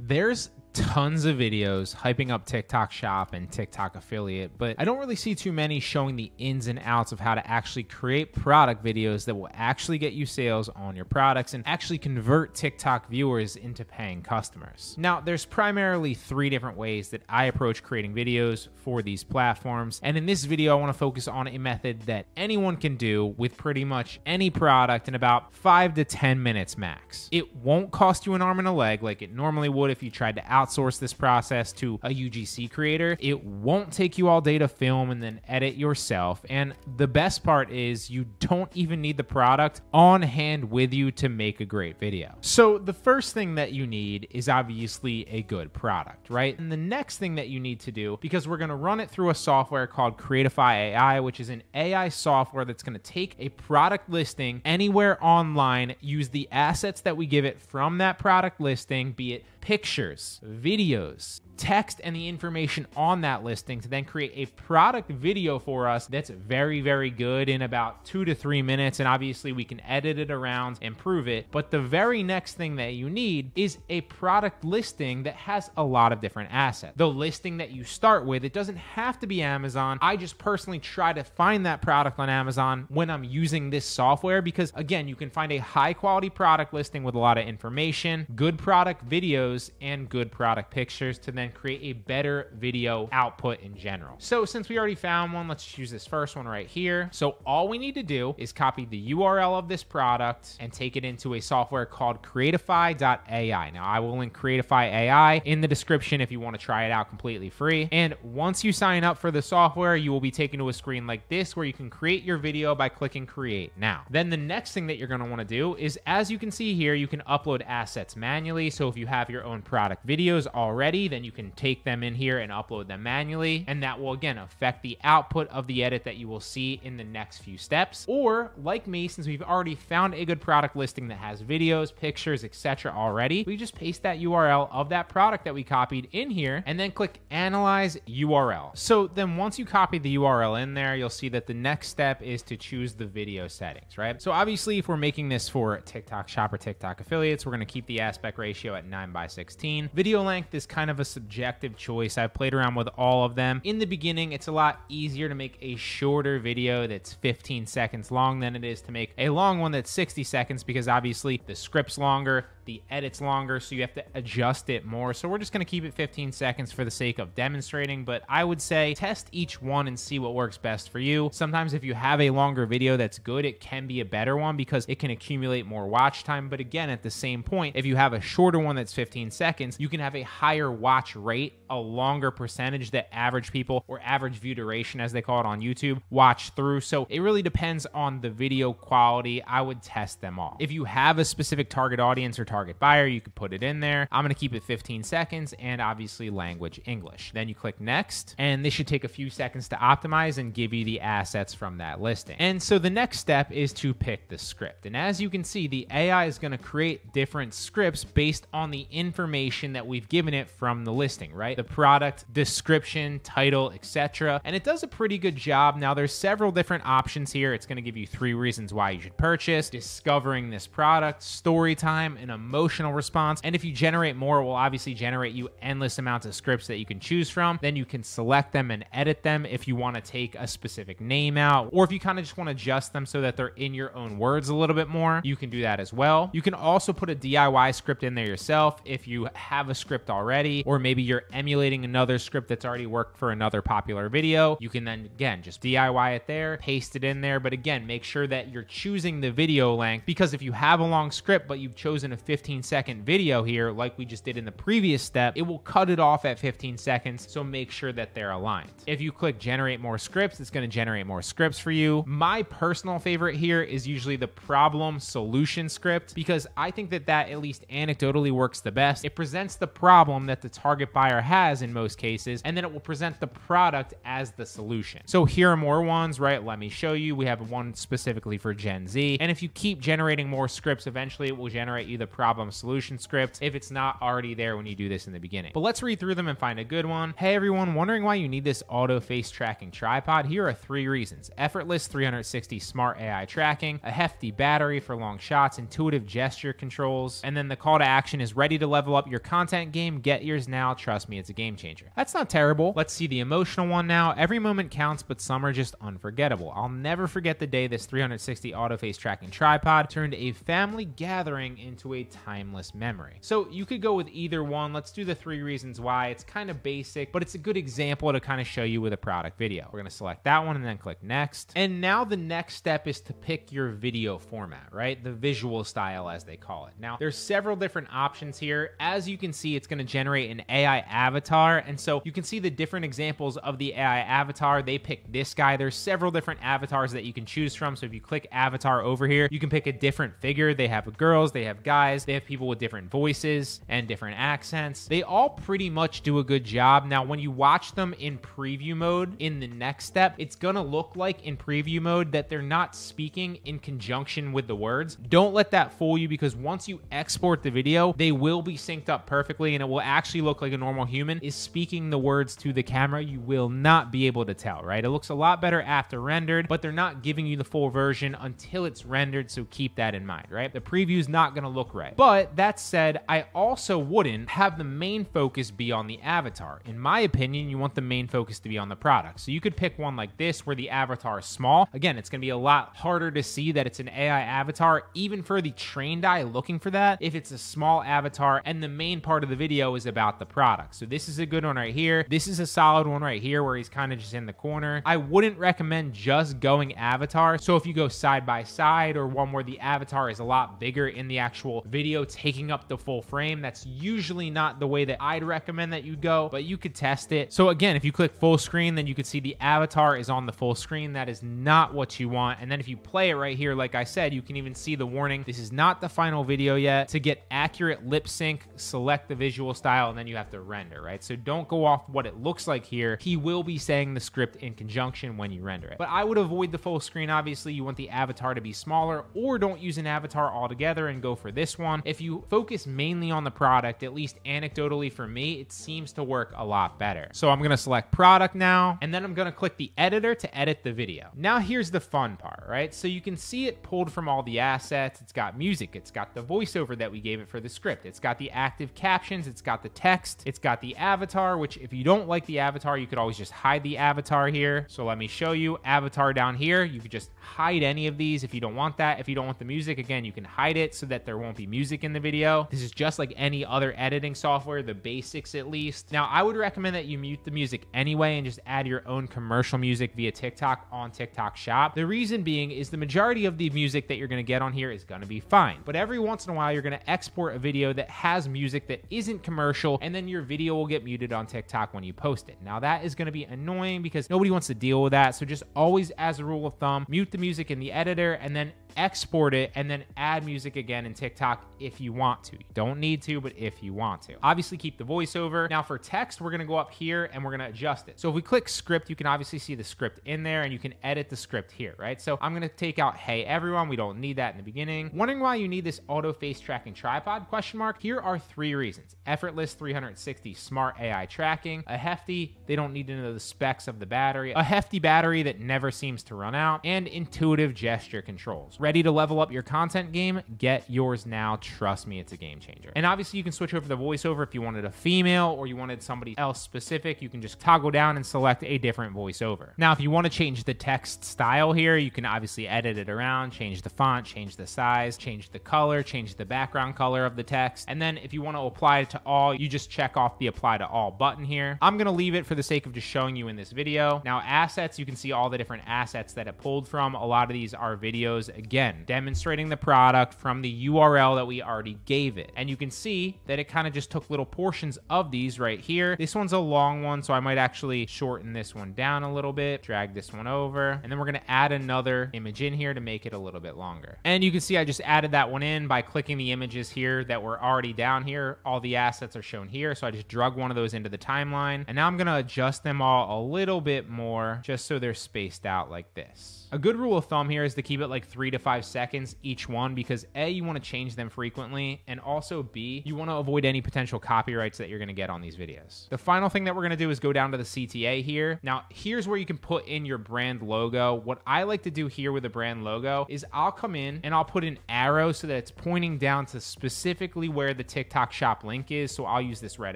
There's tons of videos hyping up TikTok Shop and TikTok Affiliate, but I don't really see too many showing the ins and outs of how to actually create product videos that will actually get you sales on your products and actually convert TikTok viewers into paying customers. Now, there's primarily 3 different ways that I approach creating videos for these platforms, and in this video, I want to focus on a method that anyone can do with pretty much any product in about 5 to 10 minutes max. It won't cost you an arm and a leg like it normally would if you tried to outsource this process to a UGC creator. It won't take you all day to film and then edit yourself. And the best part is you don't even need the product on hand with you to make a great video. So the first thing that you need is obviously a good product, right? And the next thing that you need to do, because we're going to run it through a software called Creatify AI, which is an AI software that's going to take a product listing anywhere online, use the assets that we give it from that product listing, be it pictures, videos, text, and the information on that listing to then create a product video for us that's very, very good in about 2 to 3 minutes. And obviously we can edit it around, improve it. But the very next thing that you need is a product listing that has a lot of different assets. The listing that you start with, it doesn't have to be Amazon. I just personally try to find that product on Amazon when I'm using this software because, again, you can find a high quality product listing with a lot of information, good product videos, and good product pictures to then create a better video output in general. So since we already found one, let's use this first one right here. So all we need to do is copy the URL of this product and take it into a software called Creatify.ai. Now I will link Creatify AI in the description if you want to try it out completely free. And once you sign up for the software, you will be taken to a screen like this where you can create your video by clicking create now. Then the next thing that you're going to want to do is, as you can see here, you can upload assets manually. So if you have your own product videos already, then you can take them in here and upload them manually, and that will again affect the output of the edit that you will see in the next few steps. Or like me, since we've already found a good product listing that has videos, pictures, etc. already, we just paste that URL of that product that we copied in here and then click analyze URL. So then once you copy the URL in there, you'll see that the next step is to choose the video settings, right? So obviously if we're making this for TikTok Shop or TikTok Affiliates, we're going to keep the aspect ratio at 9:16. Video length is kind of a subjective choice. I've played around with all of them. In the beginning, it's a lot easier to make a shorter video that's 15 seconds long than it is to make a long one that's 60 seconds because obviously the script's longer, the edit's longer, so you have to adjust it more. So we're just going to keep it 15 seconds for the sake of demonstrating, but I would say test each one and see what works best for you. Sometimes if you have a longer video that's good, it can be a better one because it can accumulate more watch time. But again, at the same point, if you have a shorter one that's 15 seconds, you can have a higher watch rate, a longer percentage that average people, or average view duration as they call it on YouTube, watch through. So it really depends on the video quality. I would test them all. If you have a specific target audience or target buyer, you could put it in there. I'm going to keep it 15 seconds and obviously language English. Then you click next, and this should take a few seconds to optimize and give you the assets from that listing. And so the next step is to pick the script. And as you can see, the AI is going to create different scripts based on the information that we've given it from the listing, right? The product, description, title, etc. And it does a pretty good job. Now there's several different options here. It's going to give you 3 reasons why you should purchase, discovering this product, story time, and emotional response. And if you generate more, it will obviously generate you endless amounts of scripts that you can choose from. Then you can select them and edit them if you want to take a specific name out, or if you kind of just want to adjust them so that they're in your own words a little bit more, you can do that as well. You can also put a DIY script in there yourself if you have a script already, or maybe you're emulating another script that's already worked for another popular video. You can then again just DIY it there, paste it in there. But again, make sure that you're choosing the video length, because if you have a long script but you've chosen a 15-second video here like we just did in the previous step, it will cut it off at 15 seconds. So make sure that they're aligned. If you click generate more scripts, it's going to generate more scripts for you. My personal favorite here is usually the problem solution script, because I think that at least anecdotally works the best. It presents the problem that the target target buyer has in most cases, and then it will present the product as the solution. So here are more ones, right? Let me show you. We have one specifically for Gen Z, and if you keep generating more scripts, eventually it will generate you the problem solution script if it's not already there when you do this in the beginning. But let's read through them and find a good one. Hey everyone, wondering why you need this auto face tracking tripod? Here are 3 reasons. Effortless 360 smart AI tracking, a hefty battery for long shots, intuitive gesture controls, and then the call to action is ready to level up your content game. Get yours now. Trust me, it's a game changer. That's not terrible. Let's see the emotional one now. Every moment counts, but some are just unforgettable. I'll never forget the day this 360 auto face tracking tripod turned a family gathering into a timeless memory. So you could go with either one. Let's do the 3 reasons why. It's kind of basic, but it's a good example to kind of show you with a product video. We're going to select that one and then click next. And now the next step is to pick your video format, right? The visual style, as they call it. Now, there's several different options here. As you can see, it's going to generate an AI avatar. And so you can see the different examples of the AI avatar. They picked this guy. There's several different avatars that you can choose from. So if you click avatar over here, you can pick a different figure. They have girls, they have guys, they have people with different voices and different accents. They all pretty much do a good job. Now, when you watch them in preview mode in the next step, it's going to look like in preview mode that they're not speaking in conjunction with the words. Don't let that fool you, because once you export the video, they will be synced up perfectly and it will actually look like a normal human is speaking the words to the camera. You will not be able to tell, right? It looks a lot better after rendered, but they're not giving you the full version until it's rendered, so keep that in mind, right? The preview is not going to look right. But that said, I also wouldn't have the main focus be on the avatar. In my opinion, you want the main focus to be on the product. So you could pick one like this where the avatar is small. Again, it's going to be a lot harder to see that it's an AI avatar, even for the trained eye looking for that, if it's a small avatar and the main part of the video is about the product. So this is a good one right here. This is a solid one right here where he's kind of just in the corner. I wouldn't recommend just going avatar. So if you go side by side, or one where the avatar is a lot bigger in the actual video taking up the full frame, that's usually not the way that I'd recommend that you go, but you could test it. So again, if you click full screen, then you could see the avatar is on the full screen. That is not what you want. And then if you play it right here, like I said, you can even see the warning. This is not the final video yet. To get accurate lip sync, select the visual style, and then you have to render, right? So don't go off what it looks like here. He will be saying the script in conjunction when you render it. But I would avoid the full screen. Obviously, you want the avatar to be smaller, or don't use an avatar altogether and go for this one. If you focus mainly on the product, at least anecdotally for me, it seems to work a lot better. So I'm going to select product now, and then I'm going to click the editor to edit the video. Now here's the fun part, right? So you can see it pulled from all the assets. It's got music. It's got the voiceover that we gave it for the script. It's got the active captions. It's got the text. It's got the avatar, which if you don't like the avatar, you could always just hide the avatar here. So let me show you avatar down here. You could just hide any of these if you don't want that. If you don't want the music, again, you can hide it so that there won't be music in the video. This is just like any other editing software, the basics at least. Now, I would recommend that you mute the music anyway and just add your own commercial music via TikTok on TikTok Shop. The reason being is the majority of the music that you're going to get on here is going to be fine. But every once in a while, you're going to export a video that has music that isn't commercial, and then your video will get muted on TikTok when you post it. Now, that is going to be annoying because nobody wants to deal with that. So just always, as a rule of thumb, mute the music in the editor and then export it, and then add music again in TikTok if you want to. You don't need to, but if you want to. Obviously, keep the voiceover. Now for text, we're going to go up here and we're going to adjust it. So if we click script, you can obviously see the script in there, and you can edit the script here, right? So I'm going to take out, hey everyone, we don't need that in the beginning. Wondering why you need this auto face tracking tripod? Question mark. Here are 3 reasons. Effortless 360 smart AI tracking, a hefty, they don't need to know the specs of the battery, a hefty battery that never seems to run out, and intuitive gesture controls. Ready to level up your content game? Get yours now. Trust me, it's a game changer. And obviously you can switch over the voiceover if you wanted a female or you wanted somebody else specific. You can just toggle down and select a different voiceover. Now, if you want to change the text style here, you can obviously edit it around, change the font, change the size, change the color, change the background color of the text. And then if you want to apply it to all, you just check off the apply to all button here. I'm going to leave it for the sake of just showing you in this video. Now, assets, you can see all the different assets that it pulled from. A lot of these are videos. again, demonstrating the product from the URL that we already gave it. And you can see that it kind of just took little portions of these right here. This one's a long one, so I might actually shorten this one down a little bit, drag this one over, and then we're gonna add another image in here to make it a little bit longer. And you can see I just added that one in by clicking the images here that were already down here. All the assets are shown here, so I just drug one of those into the timeline, and now I'm gonna adjust them all a little bit more just so they're spaced out like this. A good rule of thumb here is to keep it like 3 to 5 seconds each one, because A, you want to change them frequently, and also B, you want to avoid any potential copyrights that you're going to get on these videos. The final thing that we're going to do is go down to the CTA here. Now, here's where you can put in your brand logo. What I like to do here with a brand logo is I'll come in and I'll put an arrow so that it's pointing down to specifically where the TikTok shop link is. So I'll use this red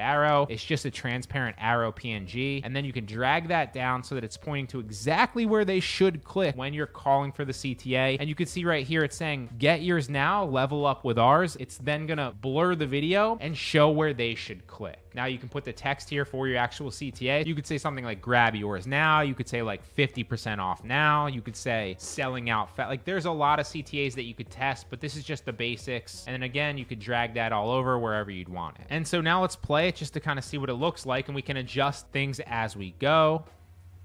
arrow. It's just a transparent arrow PNG, and then you can drag that down so that it's pointing to exactly where they should click when you're calling for the CTA. And you can see right here, it's saying, get yours now, level up with ours. It's then gonna blur the video and show where they should click. Now you can put the text here for your actual CTA. You could say something like grab yours now. You could say like 50% off now. You could say selling out fast. Like there's a lot of CTAs that you could test, but this is just the basics. And then again, you could drag that all over wherever you'd want it. And so now let's play it just to kind of see what it looks like, and we can adjust things as we go.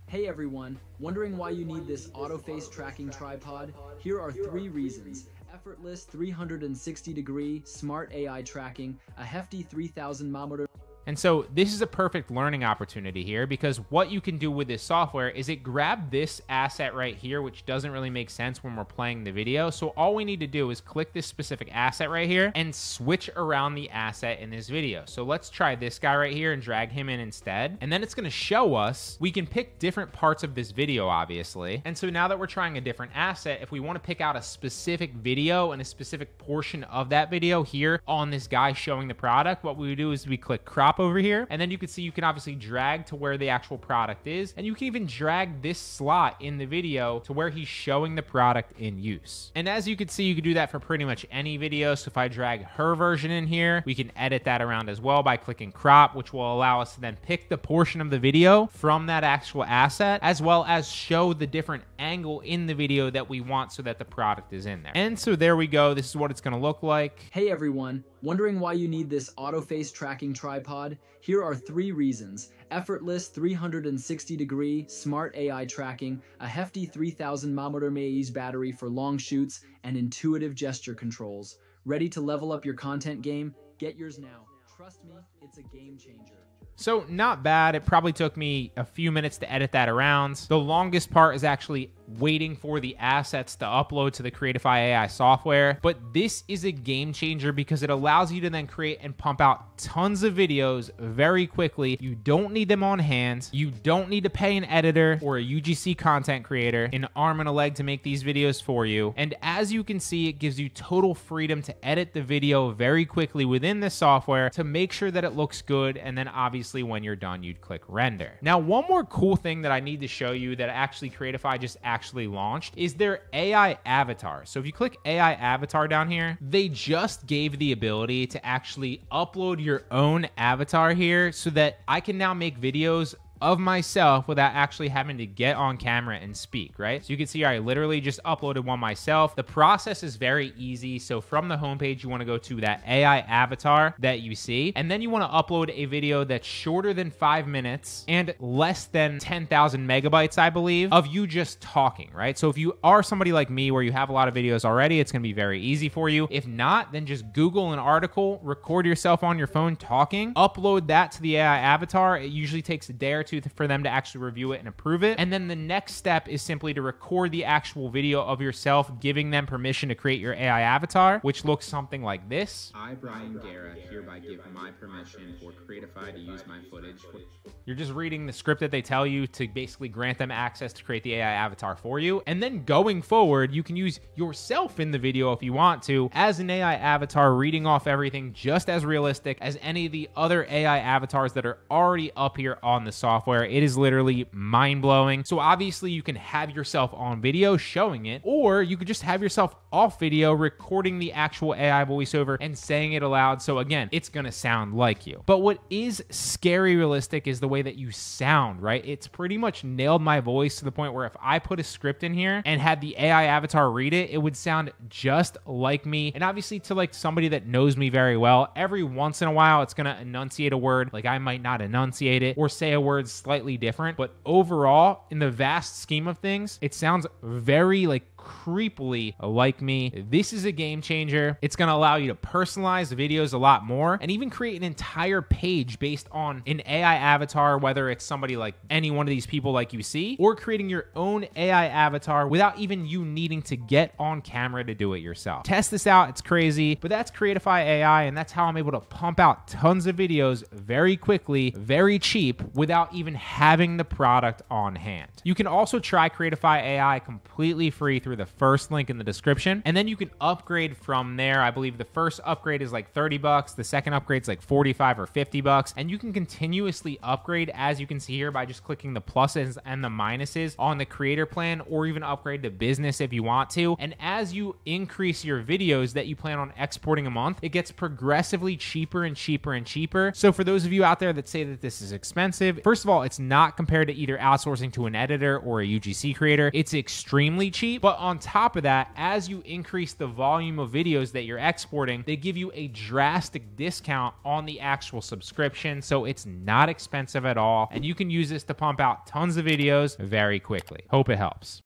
Hey everyone, wondering why you need this auto face tracking tripod? Here are 3 reasons. Effortless 360-degree smart AI tracking, a hefty 3000 mAh. And so this is a perfect learning opportunity here, because what you can do with this software is it grabbed this asset right here, which doesn't really make sense when we're playing the video. So all we need to do is click this specific asset right here and switch around the asset in this video. So let's try this guy right here and drag him in instead. And then it's going to show us, we can pick different parts of this video, obviously. And so now that we're trying a different asset, if we want to pick out a specific video and a specific portion of that video here on this guy showing the product, what we would do is we click crop over here, and then you can see you can obviously drag to where the actual product is, and you can even drag this slot in the video to where he's showing the product in use. And as you can see, you can do that for pretty much any video. So if I drag her version in here, we can edit that around as well by clicking crop, which will allow us to then pick the portion of the video from that actual asset, as well as show the different angle in the video that we want so that the product is in there. And so there we go. This is what it's going to look like. Hey everyone, wondering why you need this auto face tracking tripod? Here are 3 reasons. Effortless 360-degree smart AI tracking, a hefty 3000 mAh battery for long shoots, and intuitive gesture controls. Ready to level up your content game? Get yours now. Trust me, it's a game changer. So not bad. It probably took me a few minutes to edit that around. The longest part is actually waiting for the assets to upload to the Creatify AI software. But this is a game changer because it allows you to then create and pump out tons of videos very quickly. You don't need them on hand. You don't need to pay an editor or a UGC content creator an arm and a leg to make these videos for you. And as you can see, it gives you total freedom to edit the video very quickly within the software to make sure that it looks good. And then obviously when you're done, you'd click render. Now, one more cool thing that I need to show you that actually Creatify just actually launched is their AI avatar. So if you click AI avatar down here, they just gave the ability to actually upload your own avatar here so that I can now make videos of myself without actually having to get on camera and speak, right? So you can see I literally just uploaded one myself. The process is very easy. So from the homepage, you want to go to that AI avatar that you see, and then you want to upload a video that's shorter than 5 minutes and less than 10,000 megabytes, I believe, of you just talking, right? So if you are somebody like me where you have a lot of videos already, it's going to be very easy for you. If not, then just Google an article, record yourself on your phone talking, upload that to the AI avatar. It usually takes a day or two for them to actually review it and approve it. And then the next step is simply to record the actual video of yourself, giving them permission to create your AI avatar, which looks something like this. I, Brian Guerra, hereby give my permission for Creatify to use my footage. You're just reading the script that they tell you to basically grant them access to create the AI avatar for you. And then going forward, you can use yourself in the video if you want to as an AI avatar, reading off everything just as realistic as any of the other AI avatars that are already up here on the software. software. It is literally mind-blowing. So obviously you can have yourself on video showing it, or you could just have yourself off video recording the actual AI voiceover and saying it aloud. So again, it's gonna sound like you. But what is scary realistic is the way that you sound, right? It's pretty much nailed my voice to the point where if I put a script in here and had the AI avatar read it, it would sound just like me. And obviously to like somebody that knows me very well, every once in a while, it's gonna enunciate a word. Like I might not enunciate it or say a word slightly different, but overall, in the vast scheme of things, it sounds very like creepily like me. This is a game changer. It's going to allow you to personalize the videos a lot more and even create an entire page based on an AI avatar, whether it's somebody like any one of these people like you see, or creating your own AI avatar without even you needing to get on camera to do it yourself. Test this out. It's crazy, but that's Creatify AI, and that's how I'm able to pump out tons of videos very quickly, very cheap, without even having the product on hand. You can also try Creatify AI completely free through the first link in the description, and then you can upgrade from there. I believe the first upgrade is like $30, the second upgrade is like 45 or $50, and you can continuously upgrade, as you can see here, by just clicking the pluses and the minuses on the creator plan, or even upgrade to business if you want to. And as you increase your videos that you plan on exporting a month, it gets progressively cheaper and cheaper and cheaper. So for those of you out there that say that this is expensive, first of all, it's not compared to either outsourcing to an editor or a UGC creator. It's extremely cheap, but on top of that, as you increase the volume of videos that you're exporting, they give you a drastic discount on the actual subscription. So it's not expensive at all, and you can use this to pump out tons of videos very quickly. Hope it helps.